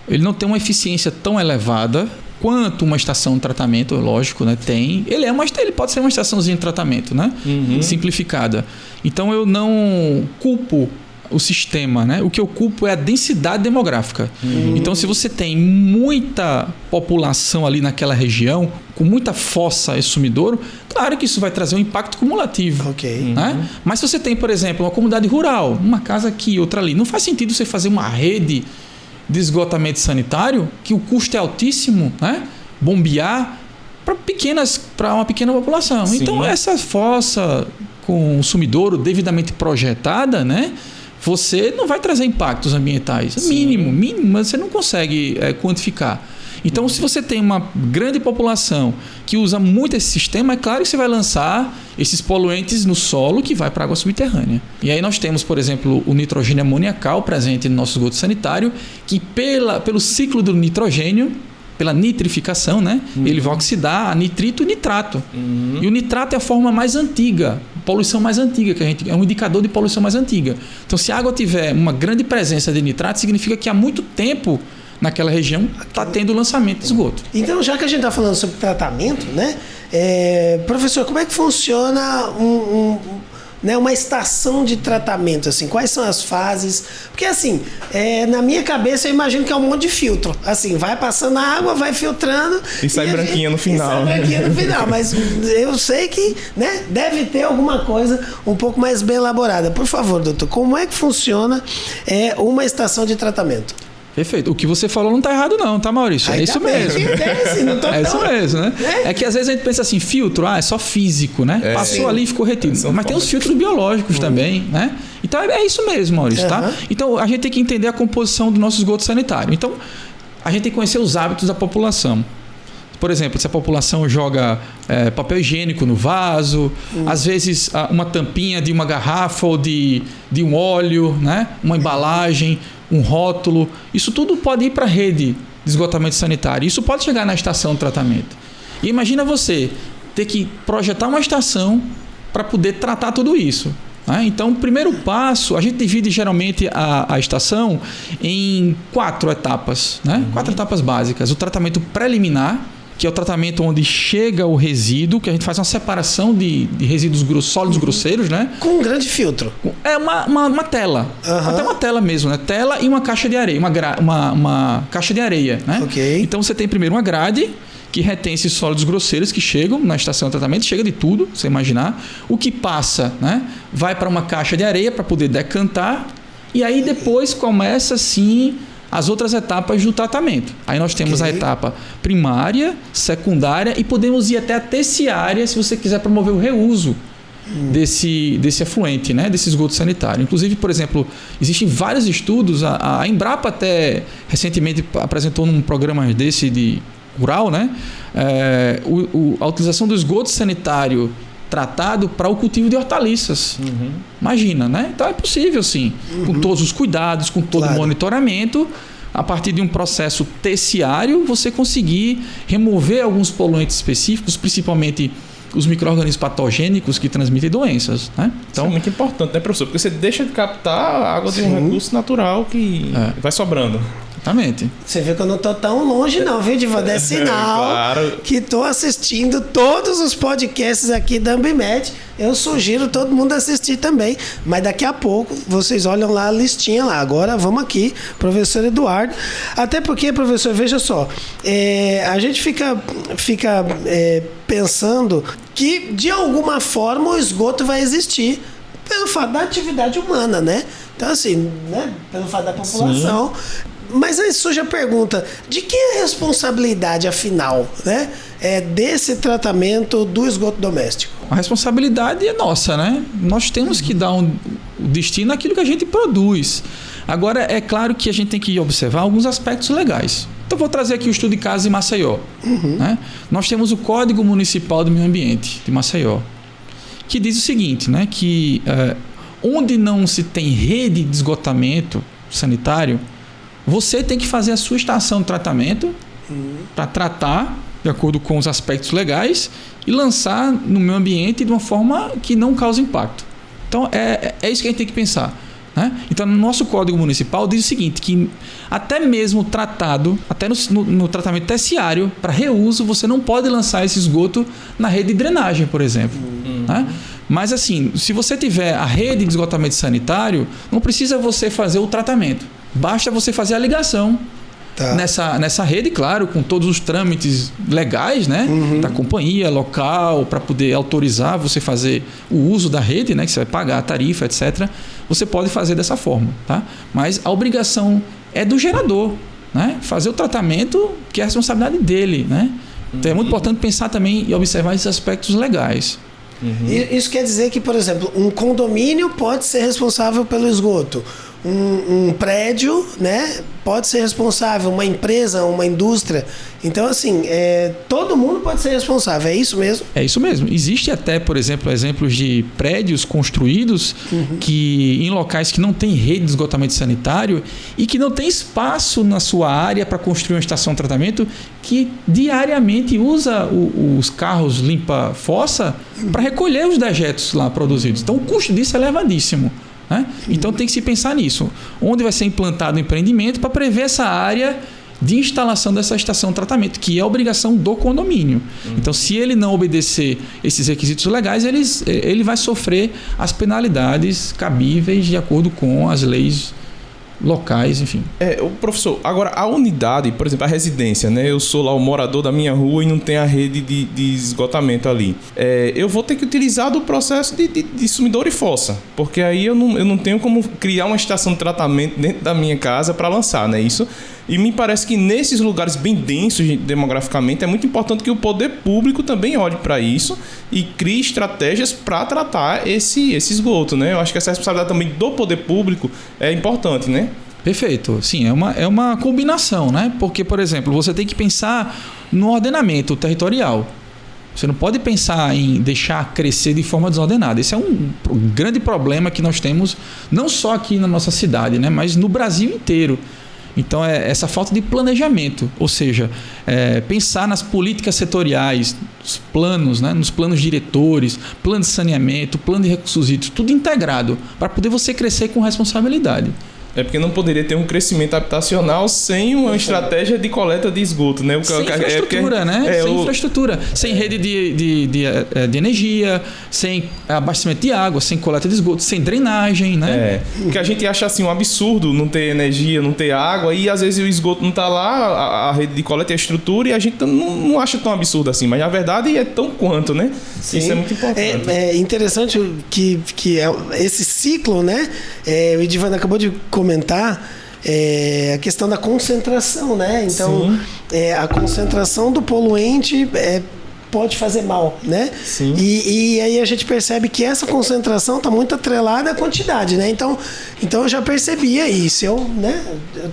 ele não tem uma eficiência tão elevada quanto uma estação de tratamento, lógico, né? Tem. Ele pode ser uma estaçãozinha de tratamento, né? Simplificada. Então eu não culpo o sistema, né? O que eu culpo é a densidade demográfica. Então, se você tem muita população ali naquela região, com muita fossa e sumidouro, claro que isso vai trazer um impacto cumulativo. Né? Mas se você tem, por exemplo, uma comunidade rural, uma casa aqui, outra ali, não faz sentido você fazer uma rede de esgotamento sanitário, que o custo é altíssimo, né? Bombear para uma pequena população. Sim. Então, essa fossa com sumidouro devidamente projetada, né? Você não vai trazer impactos ambientais. Mínimo, mas você não consegue quantificar. Então, se você tem uma grande população que usa muito esse sistema, é claro que você vai lançar esses poluentes no solo que vai para a água subterrânea. E aí nós temos, por exemplo, o nitrogênio amoniacal presente no nosso esgoto sanitário, que pelo ciclo do nitrogênio, pela nitrificação, né? Ele vai oxidar a nitrito e nitrato. E o nitrato é a forma mais antiga, poluição mais antiga, é um indicador de poluição mais antiga. Então, se a água tiver uma grande presença de nitrato, significa que há muito tempo naquela região está tendo lançamento de esgoto. Então, já que a gente está falando sobre tratamento, né? Professor, como é que funciona uma estação de tratamento? Assim, quais são as fases? Porque, assim, na minha cabeça, eu imagino que é um monte de filtro. Assim, vai passando a água, vai filtrando... E sai branquinha no final. Mas eu sei que, né, deve ter alguma coisa um pouco mais bem elaborada. Por favor, doutor, como é que funciona uma estação de tratamento? Perfeito. O que você falou não está errado não, tá, Maurício? É isso mesmo. É isso mesmo, né? É que às vezes a gente pensa assim, filtro, é só físico, né? Passou ali e ficou retido. Mas tem os filtros biológicos também, né? Então é isso mesmo, Maurício, tá? Então a gente tem que entender a composição do nosso esgoto sanitário. Então a gente tem que conhecer os hábitos da população. Por exemplo, se a população joga papel higiênico no vaso, às vezes uma tampinha de uma garrafa ou de um óleo, né? Uma embalagem, um rótulo, isso tudo pode ir para a rede de esgotamento sanitário. Isso pode chegar na estação de tratamento. E imagina você ter que projetar uma estação para poder tratar tudo isso. Né? Então, o primeiro passo, a gente divide geralmente a estação em 4 etapas. Né? 4 etapas básicas. O tratamento preliminar, que é o tratamento onde chega o resíduo, que a gente faz uma separação de resíduos sólidos grosseiros, né? Com um grande filtro. É uma tela. Até uma tela mesmo, né? Tela e uma caixa de areia. Uma caixa de areia, né? Então você tem primeiro uma grade que retém esses sólidos grosseiros que chegam na estação de tratamento, chega de tudo, você imaginar. O que passa, né? Vai para uma caixa de areia para poder decantar e aí depois começa assim as outras etapas do tratamento. Aí nós temos a etapa primária, secundária e podemos ir até a terciária se você quiser promover o reuso desse afluente, né? Desse esgoto sanitário. Inclusive, por exemplo, existem vários estudos, a Embrapa até recentemente apresentou num programa desse de rural, né? A utilização do esgoto sanitário tratado para o cultivo de hortaliças. Imagina, né? Então é possível sim, com todos os cuidados, com todo o monitoramento, a partir de um processo terciário, você conseguir remover alguns poluentes específicos, principalmente os micro-organismos patogênicos que transmitem doenças. Né? Então, isso é muito importante, né, professor? Porque você deixa de captar a água de um recurso natural que vai sobrando. Exatamente. Você vê que eu não tô tão longe não, viu, Divan? É sinal Claro. que tô assistindo todos os podcasts aqui da Ambimed. Eu sugiro todo mundo assistir também. Mas daqui a pouco vocês olham lá a listinha lá. Agora vamos aqui, professor Eduardo. Até porque, professor, veja só, a gente fica pensando que de alguma forma o esgoto vai existir pelo fato da atividade humana, né? Então, assim, né? Pelo fato da população. Sim. Mas aí surge a pergunta, de quem é a responsabilidade, afinal, né? Desse tratamento do esgoto doméstico? A responsabilidade é nossa, né? Nós temos que dar o destino àquilo que a gente produz. Agora, é claro que a gente tem que observar alguns aspectos legais. Então, vou trazer aqui o estudo de caso de Maceió. Né? Nós temos o Código Municipal do Meio Ambiente de Maceió, que diz o seguinte, né? Que onde não se tem rede de esgotamento sanitário, você tem que fazer a sua estação de tratamento para tratar de acordo com os aspectos legais e lançar no meio ambiente de uma forma que não cause impacto. Então, é isso que a gente tem que pensar. Né? Então, no nosso Código Municipal diz o seguinte, que até mesmo tratado, até no tratamento terciário, para reuso, você não pode lançar esse esgoto na rede de drenagem, por exemplo. Né? Mas assim, se você tiver a rede de esgotamento sanitário, não precisa você fazer o tratamento. Basta você fazer a ligação nessa rede, claro, com todos os trâmites legais, né? Da companhia local, para poder autorizar você fazer o uso da rede, né? Que você vai pagar a tarifa, etc. Você pode fazer dessa forma, tá? Mas a obrigação é do gerador, né? Fazer o tratamento, que é a responsabilidade dele, né? Então é muito importante pensar também e observar esses aspectos legais. Isso quer dizer que, por exemplo, um condomínio pode ser responsável pelo esgoto. Um prédio, né, pode ser responsável, uma empresa, uma indústria. Então, assim, todo mundo pode ser responsável, é isso mesmo? É isso mesmo. Existe até, por exemplo, exemplos de prédios construídos que em locais que não tem rede de esgotamento sanitário e que não tem espaço na sua área para construir uma estação de tratamento, que diariamente usa os carros limpa-fossa para recolher os dejetos lá produzidos. Então, o custo disso é elevadíssimo. Né? Então tem que se pensar nisso. Onde vai ser implantado o empreendimento para prever essa área de instalação dessa estação de tratamento, que é obrigação do condomínio. Então, se ele não obedecer esses requisitos legais, ele vai sofrer as penalidades cabíveis de acordo com as leis locais, enfim. O professor, agora a unidade, por exemplo, a residência, né? Eu sou lá o morador da minha rua e não tem a rede de esgotamento ali. Eu vou ter que utilizar do processo de sumidouro e fossa, porque aí eu não tenho como criar uma estação de tratamento dentro da minha casa para lançar, né? Isso. E me parece que nesses lugares bem densos demograficamente é muito importante que o poder público também olhe para isso e crie estratégias para tratar esse esgoto, né? Eu acho que essa responsabilidade também do poder público é importante, né? Perfeito. Sim, é uma combinação, né? Porque, por exemplo, você tem que pensar no ordenamento territorial. Você não pode pensar em deixar crescer de forma desordenada. Esse é um grande problema que nós temos, não só aqui na nossa cidade, né? Mas no Brasil inteiro. Então, essa falta de planejamento, ou seja, pensar nas políticas setoriais, nos planos, né, nos planos diretores, plano de saneamento, plano de recursos hídricos, tudo integrado, para poder você crescer com responsabilidade. Porque não poderia ter um crescimento habitacional sem uma estratégia de coleta de esgoto, né? Sem infraestrutura, né? Sem infraestrutura, sem rede de energia, sem abastecimento de água, sem coleta de esgoto, sem drenagem, né? Porque a gente acha assim um absurdo não ter energia, não ter água, e às vezes o esgoto não está lá, a rede de coleta e a estrutura, e a gente não acha tão absurdo assim, mas na verdade é tão quanto, né? Sim. Isso é muito importante. É interessante que esse ciclo, né? O Edivando acabou de comentar a questão da concentração, né? Então, a concentração do poluente pode fazer mal, né? Sim. E aí a gente percebe que essa concentração está muito atrelada à quantidade, né? Então eu já percebia isso. Eu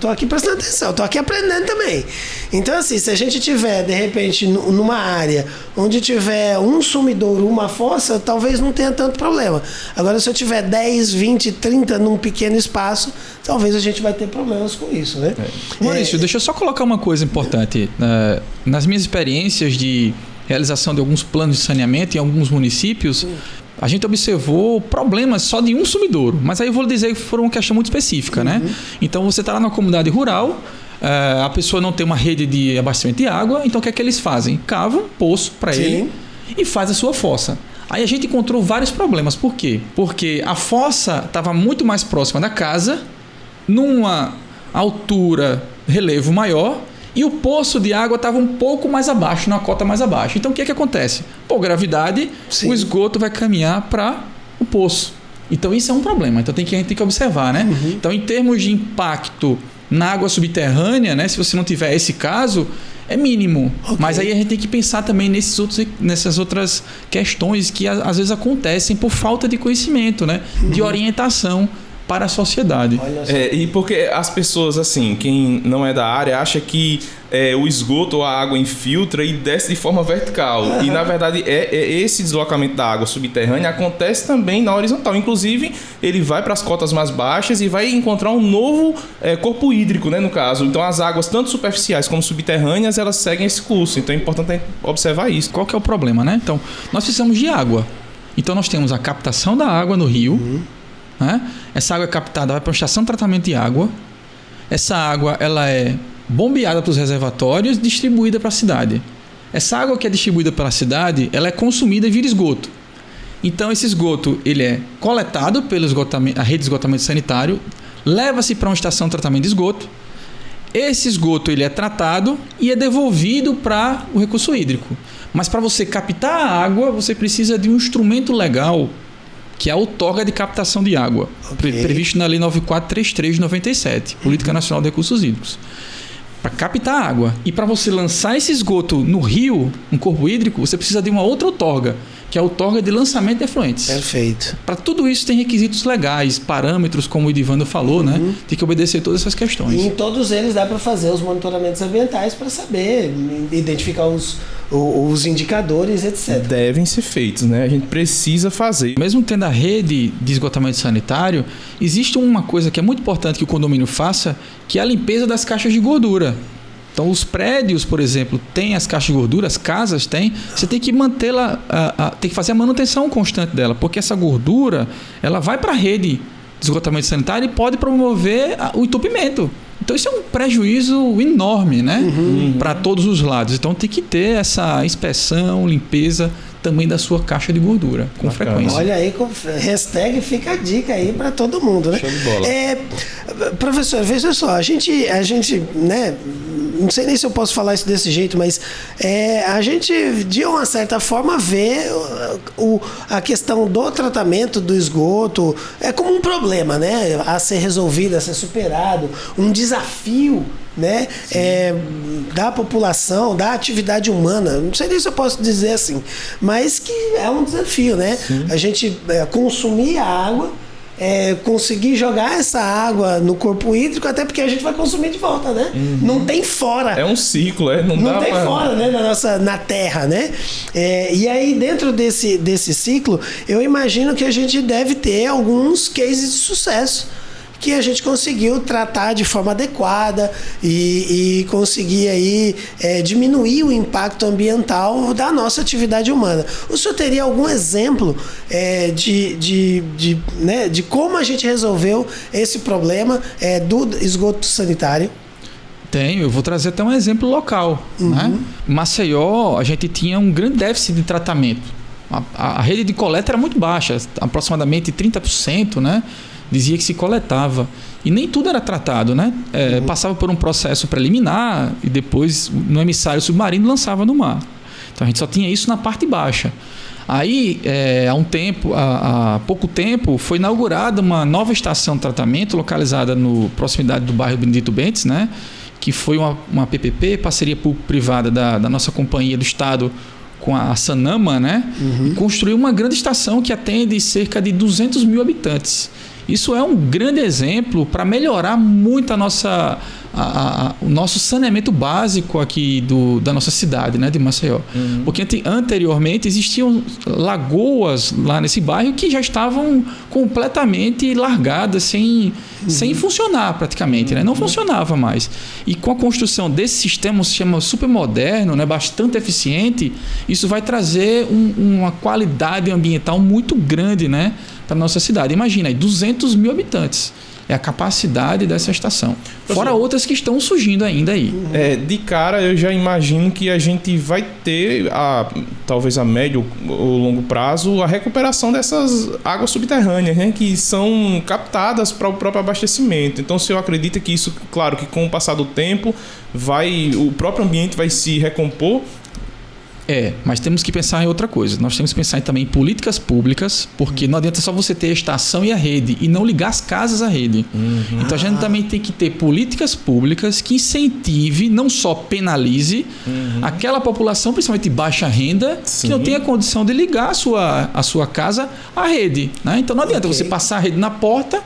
tô aqui prestando atenção, eu tô aqui aprendendo também. Então, assim, se a gente tiver, de repente, numa área onde tiver um sumidouro, uma fossa, talvez não tenha tanto problema. Agora, se eu tiver 10, 20, 30 num pequeno espaço, talvez a gente vai ter problemas com isso, né? Maurício, deixa eu só colocar uma coisa importante. Nas minhas experiências de realização de alguns planos de saneamento em alguns municípios, a gente observou problemas só de um sumidouro. Mas aí eu vou dizer que foi uma questão muito específica, né? Então, você está lá na comunidade rural, a pessoa não tem uma rede de abastecimento de água, então o que é que eles fazem? Cavam um poço para ele e faz a sua fossa. Aí a gente encontrou vários problemas. Por quê? Porque a fossa estava muito mais próxima da casa, numa altura, relevo maior, e o poço de água estava um pouco mais abaixo, numa cota mais abaixo. Então o que é que acontece? Por gravidade, o esgoto vai caminhar para o poço. Então isso é um problema. Então a gente tem que observar, né? Então em termos de impacto na água subterrânea, né? Se você não tiver esse caso, é mínimo. Mas aí a gente tem que pensar também nessas outras questões que às vezes acontecem por falta de conhecimento, né? De orientação para a sociedade. E porque as pessoas, assim, quem não é da área, acha que o esgoto ou a água infiltra e desce de forma vertical. E, na verdade, esse deslocamento da água subterrânea acontece também na horizontal. Inclusive, ele vai para as cotas mais baixas e vai encontrar um novo corpo hídrico, né, no caso. Então, as águas, tanto superficiais como subterrâneas, elas seguem esse curso. Então, é importante observar isso. Qual que é o problema, né? Então, nós precisamos de água. Então, nós temos a captação da água no rio. Né? Essa água é captada, vai para uma estação de tratamento de água. Essa água ela é bombeada para os reservatórios e distribuída para a cidade. Essa água que é distribuída pela cidade, ela é consumida e vira esgoto. Então esse esgoto ele é coletado pela rede de esgotamento sanitário, leva-se para uma estação de tratamento de esgoto. Esse esgoto ele é tratado e é devolvido para o recurso hídrico. Mas para você captar a água, você precisa de um instrumento legal, que é a outorga de captação de água, previsto na Lei 9433 de 97, Política Nacional de Recursos Hídricos. Para captar a água e para você lançar esse esgoto no rio, um corpo hídrico, você precisa de uma outra outorga, que é a outorga de lançamento de efluentes. Perfeito. Para tudo isso tem requisitos legais, parâmetros, como o Edivando falou, né? Tem que obedecer todas essas questões. E em todos eles dá para fazer os monitoramentos ambientais para saber, identificar os indicadores, etc. Devem ser feitos, né? A gente precisa fazer. Mesmo tendo a rede de esgotamento sanitário, existe uma coisa que é muito importante que o condomínio faça, que é a limpeza das caixas de gordura. Então, os prédios, por exemplo, têm as caixas de gordura, as casas têm, você tem que mantê-la, tem que fazer a manutenção constante dela, porque essa gordura ela vai para a rede de esgotamento sanitário e pode promover o entupimento. Então, isso é um prejuízo enorme, né? Para todos os lados. Então, tem que ter essa inspeção, limpeza também da sua caixa de gordura, com frequência. Olha aí, hashtag fica a dica aí para todo mundo, né? Show de bola. Professor, veja só, a gente, né? Não sei nem se eu posso falar isso desse jeito, mas a gente, de uma certa forma, vê a questão do tratamento do esgoto como um problema, né? A ser resolvido, a ser superado, um desafio, né? Da população, da atividade humana. Não sei nem se eu posso dizer assim, mas que é um desafio, né? Sim. A gente consumir a água, conseguir jogar essa água no corpo hídrico, até porque a gente vai consumir de volta, né? Não tem fora. É um ciclo, não tem fora, né? Na terra, né? E aí, dentro desse ciclo, eu imagino que a gente deve ter alguns cases de sucesso que a gente conseguiu tratar de forma adequada e conseguir aí diminuir o impacto ambiental da nossa atividade humana. O senhor teria algum exemplo de como a gente resolveu esse problema do esgoto sanitário? Tenho, eu vou trazer até um exemplo local. Né? Em Maceió, a gente tinha um grande déficit de tratamento. A rede de coleta era muito baixa, aproximadamente 30%, né? Dizia que se coletava. E nem tudo era tratado, né? Passava por um processo preliminar e depois, no emissário submarino, lançava no mar. Então a gente só tinha isso na parte baixa. Aí, há pouco tempo, foi inaugurada uma nova estação de tratamento localizada na proximidade do bairro Benedito Bentes, né? Que foi uma PPP, parceria público-privada da nossa companhia do Estado com a Sanama, né? E construiu uma grande estação que atende cerca de 200 mil habitantes. Isso é um grande exemplo para melhorar muito o nosso saneamento básico aqui da nossa cidade, né, de Maceió. Porque anteriormente existiam lagoas lá nesse bairro que já estavam completamente largadas, sem funcionar praticamente, né? Não funcionava mais. E com a construção desse sistema, se chama super moderno, né, bastante eficiente, isso vai trazer uma qualidade ambiental muito grande, né, para a nossa cidade. Imagina aí, 200 mil habitantes. é a capacidade dessa estação. Fora outras que estão surgindo ainda aí. De cara, eu já imagino que a gente vai ter, talvez a médio ou longo prazo, a recuperação dessas águas subterrâneas, né, que são captadas para o próprio abastecimento. Então, se eu acredito que isso, claro, que com o passar do tempo, o próprio ambiente vai se recompor. Mas temos que pensar em outra coisa. Nós temos que pensar também em políticas públicas, porque não adianta só você ter a estação e a rede e não ligar as casas à rede. Então a gente também tem que ter políticas públicas que incentive, não só penalize aquela população, principalmente de baixa renda, que não tem a condição de ligar a sua casa à rede, né? Então não adianta você passar a rede na porta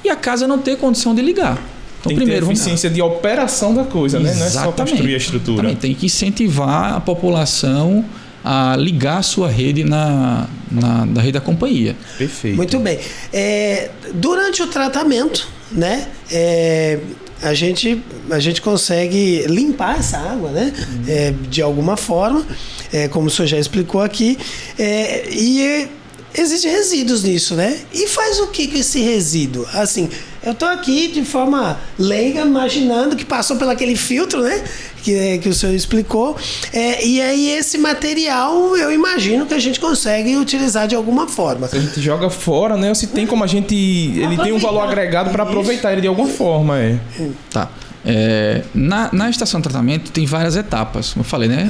e a casa não ter condição de ligar. Então, tem primeiro, que ter eficiência de operação da coisa, né? Não é só construir a estrutura. Também tem que incentivar a população a ligar a sua rede na rede da companhia. Perfeito. Muito bem. Durante o tratamento, né? A gente consegue limpar essa água, né? De alguma forma, como o senhor já explicou aqui. E existem resíduos nisso, né? E faz o que com esse resíduo? Assim, eu tô aqui de forma leiga, imaginando que passou pelo aquele filtro, né? Que o senhor explicou. E aí esse material, eu imagino que a gente consegue utilizar de alguma forma. Se a gente joga fora, né? Ou se tem como a gente... Ele tem um valor agregado para aproveitar ele de alguma forma, Tá. Na estação de tratamento tem várias etapas, como eu falei, né?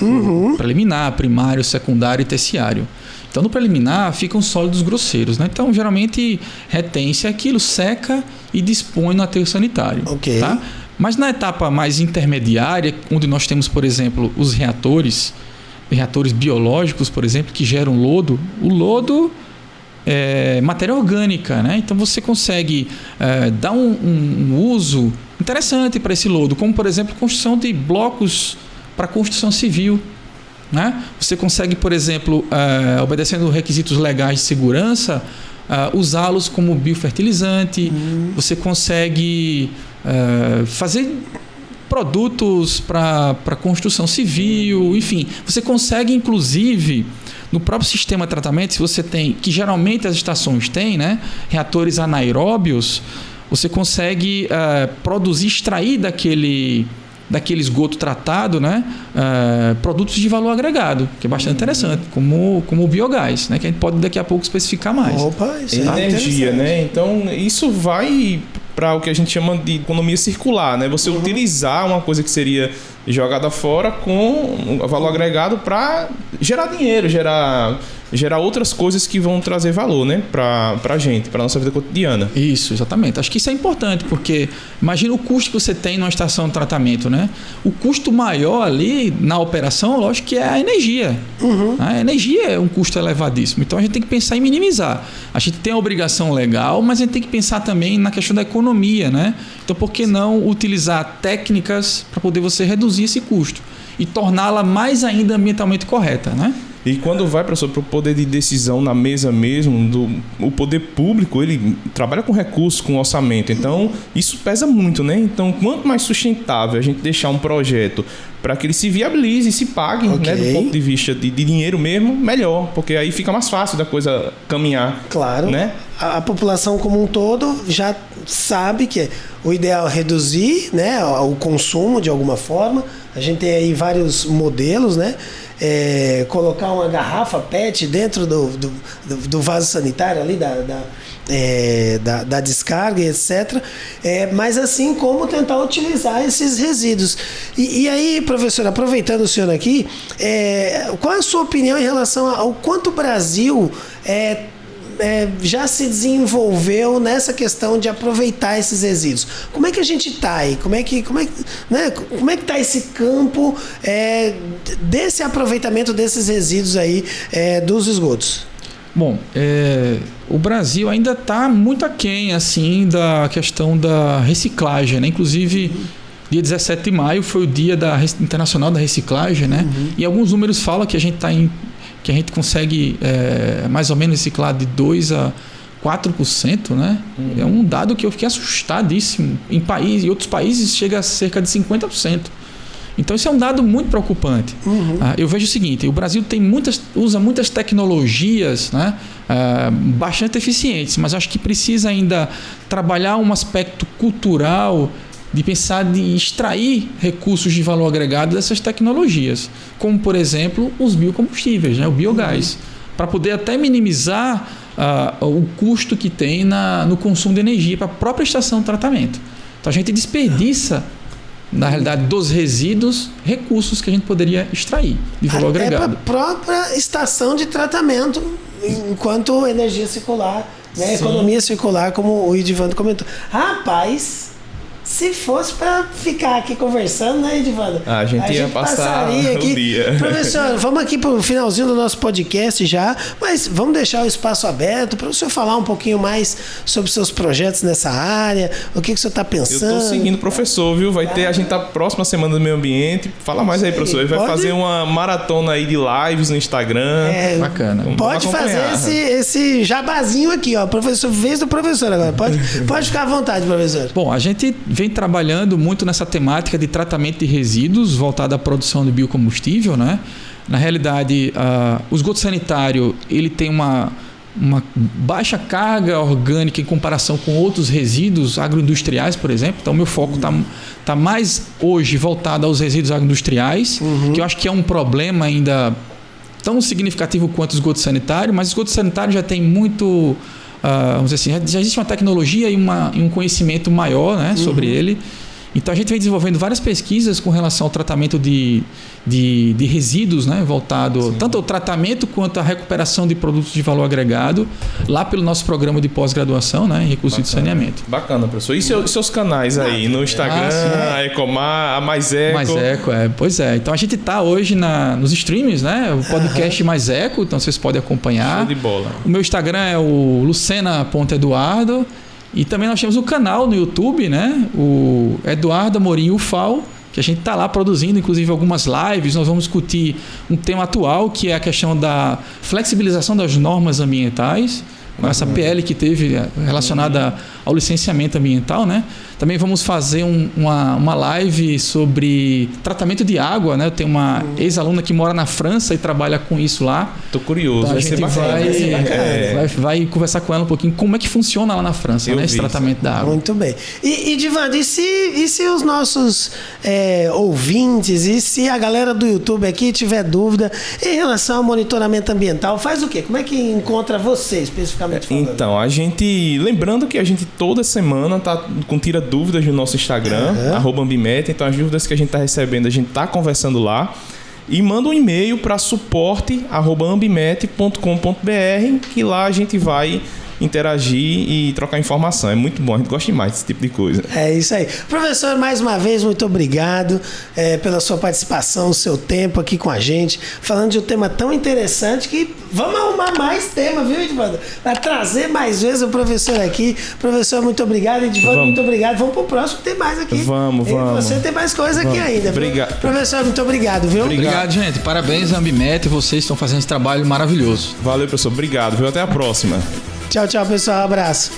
Preliminar, primário, secundário e terciário. Então, no preliminar, ficam sólidos grosseiros, né? Então, geralmente, retém-se aquilo, seca e dispõe no aterro sanitário. Ok. Tá? Mas na etapa mais intermediária, onde nós temos, por exemplo, os reatores biológicos, por exemplo, que geram lodo, o lodo é matéria orgânica, né? Então, você consegue dar um uso interessante para esse lodo, como, por exemplo, construção de blocos para construção civil. Né? Você consegue, por exemplo, obedecendo requisitos legais de segurança, usá-los como biofertilizante. Você consegue fazer produtos para construção civil, enfim. Você consegue, inclusive, no próprio sistema de tratamento, se você tem, que geralmente as estações têm, né, reatores anaeróbios, você consegue extrair daquele esgoto tratado, né, produtos de valor agregado, que é bastante interessante, como o biogás, né, que a gente pode daqui a pouco especificar mais. Opa, isso energia, né? Então isso vai para o que a gente chama de economia circular, né? Você utilizar uma coisa que seria jogada fora com valor agregado para gerar dinheiro, gerar outras coisas que vão trazer valor, né, pra gente, pra nossa vida cotidiana. Isso, exatamente. Acho que isso é importante, porque imagina o custo que você tem numa estação de tratamento, né? O custo maior ali na operação, lógico que é a energia. A energia é um custo elevadíssimo. Então a gente tem que pensar em minimizar. A gente tem a obrigação legal, mas a gente tem que pensar também na questão da economia, né? Então por que não utilizar técnicas para poder você reduzir esse custo e torná-la mais ainda ambientalmente correta, né? E quando vai, professor, para o poder de decisão na mesa mesmo, o poder público, ele trabalha com recursos, com orçamento. Então, isso pesa muito, né? Então, quanto mais sustentável a gente deixar um projeto para que ele se viabilize e se pague, né, do ponto de vista de dinheiro mesmo, melhor. Porque aí fica mais fácil da coisa caminhar. Claro. Né? A população como um todo já sabe que o ideal é reduzir, né, o consumo de alguma forma. A gente tem aí vários modelos, né? Colocar uma garrafa PET dentro do vaso sanitário ali da descarga, etc. Mas assim como tentar utilizar esses resíduos. E aí, professor, aproveitando o senhor aqui, qual é a sua opinião em relação ao quanto o Brasil já se desenvolveu nessa questão de aproveitar esses resíduos? Como é que a gente está aí? Como é que está esse campo desse aproveitamento desses resíduos aí dos esgotos? Bom, o Brasil ainda está muito aquém assim, da questão da reciclagem, né? Inclusive, dia 17 de maio foi o dia internacional da reciclagem, né? E alguns números falam que a gente que a gente consegue mais ou menos reciclar de 2% a 4%, né? É um dado que eu fiquei assustadíssimo. Em outros países chega a cerca de 50%. Então isso é um dado muito preocupante. Eu vejo o seguinte, o Brasil usa muitas tecnologias, né, bastante eficientes, mas acho que precisa ainda trabalhar um aspecto cultural de pensar de extrair recursos de valor agregado dessas tecnologias, como por exemplo os biocombustíveis, né, o biogás, para poder até minimizar o custo que tem no consumo de energia para a própria estação de tratamento. Então a gente desperdiça, na realidade, dos resíduos, recursos que a gente poderia extrair de valor agregado. É para a própria estação de tratamento, enquanto energia circular, né? Economia circular, como o Edivando comentou. Rapaz, se fosse para ficar aqui conversando, né, Edivando? A gente ia passar aqui. o dia. Professor, vamos aqui para o finalzinho do nosso podcast já, mas vamos deixar o espaço aberto para o senhor falar um pouquinho mais sobre seus projetos nessa área, o que o senhor está pensando. Eu estou seguindo o professor, viu? A gente tá próxima semana do meio ambiente. Fala mais aí, professor. Ele vai fazer uma maratona aí de lives no Instagram. Bacana. Pode fazer esse jabazinho aqui, ó. Professor, vez do professor agora. Pode ficar à vontade, professor. Bom, a gente vem trabalhando muito nessa temática de tratamento de resíduos voltada à produção de biocombustível, né? Na realidade, o esgoto sanitário ele tem uma baixa carga orgânica em comparação com outros resíduos agroindustriais, por exemplo. Então, meu foco tá mais hoje voltado aos resíduos agroindustriais, que eu acho que é um problema ainda tão significativo quanto o esgoto sanitário, mas o esgoto sanitário já tem muito... vamos dizer assim, já existe uma tecnologia e um conhecimento maior, né, sobre ele. Então a gente vem desenvolvendo várias pesquisas com relação ao tratamento de resíduos, né, voltado tanto ao tratamento quanto à recuperação de produtos de valor agregado, lá pelo nosso programa de pós-graduação, né, em recursos de saneamento. Bacana, professor. E seus canais aí no Instagram, a Ecomar, a Mais Eco? Mais Eco, pois é. Então a gente está hoje nos streams, né, o podcast Mais Eco, então vocês podem acompanhar. Show de bola. O meu Instagram é o lucena.eduardo. E também nós temos o canal no YouTube, né? O Eduardo Amorim UFAL, que a gente está lá produzindo, inclusive, algumas lives. Nós vamos discutir um tema atual, que é a questão da flexibilização das normas ambientais, com essa PL que teve relacionada ao licenciamento ambiental, né? Também vamos fazer uma live sobre tratamento de água, né? Eu tenho uma ex-aluna que mora na França e trabalha com isso lá. Tô curioso, então, a gente vai conversar com ela um pouquinho como é que funciona lá na França, né? Esse tratamento da água. Muito bem. E Divando, e se os nossos ouvintes, e se a galera do YouTube aqui tiver dúvida em relação ao monitoramento ambiental, faz o quê? Como é que encontra você especificamente falando? Então, lembrando que a gente toda semana tá com tira dúvidas no nosso Instagram, @Ambimete. Então, as dúvidas que a gente está recebendo, a gente está conversando lá. E manda um e-mail para suporte@ambimete.com.br, que lá a gente vai interagir e trocar informação. É muito bom, a gente gosta demais desse tipo de coisa. É isso aí. Professor, mais uma vez, muito obrigado pela sua participação, o seu tempo aqui com a gente, falando de um tema tão interessante que vamos arrumar mais tema, viu, Edivando? Para trazer mais vezes o professor aqui. Professor, muito obrigado. Edivando, muito obrigado. Vamos pro próximo, tem mais aqui. Vamos. Você tem mais coisa aqui ainda. Obrigado. Professor, muito obrigado, viu? Obrigado, gente. Parabéns, Ambimete. Vocês estão fazendo esse trabalho maravilhoso. Valeu, professor. Obrigado, viu? Até a próxima. Tchau, pessoal. Abraço.